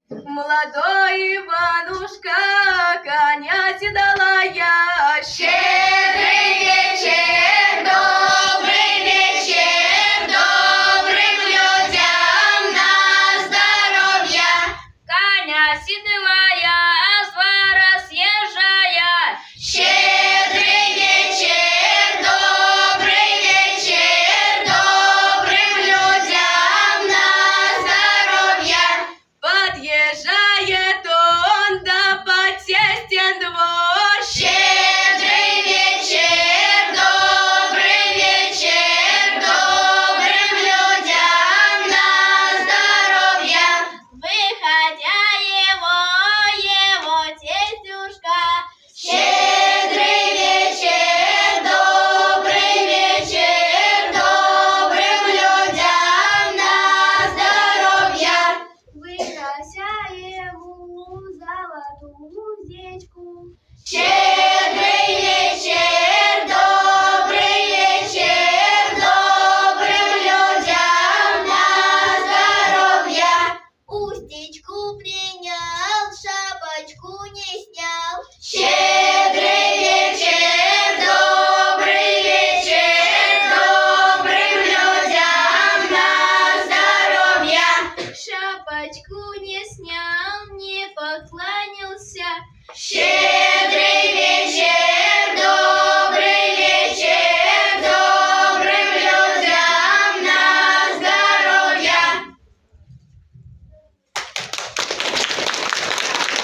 Молодой Иванушка, коня седала я. Щедрий вечір, добрий вечір, добрим людям на здоров'я. Коня седала я, свара съезжая. Щедрий вечір, добрий вечір, добрим людям на здоров'я. Подъезжает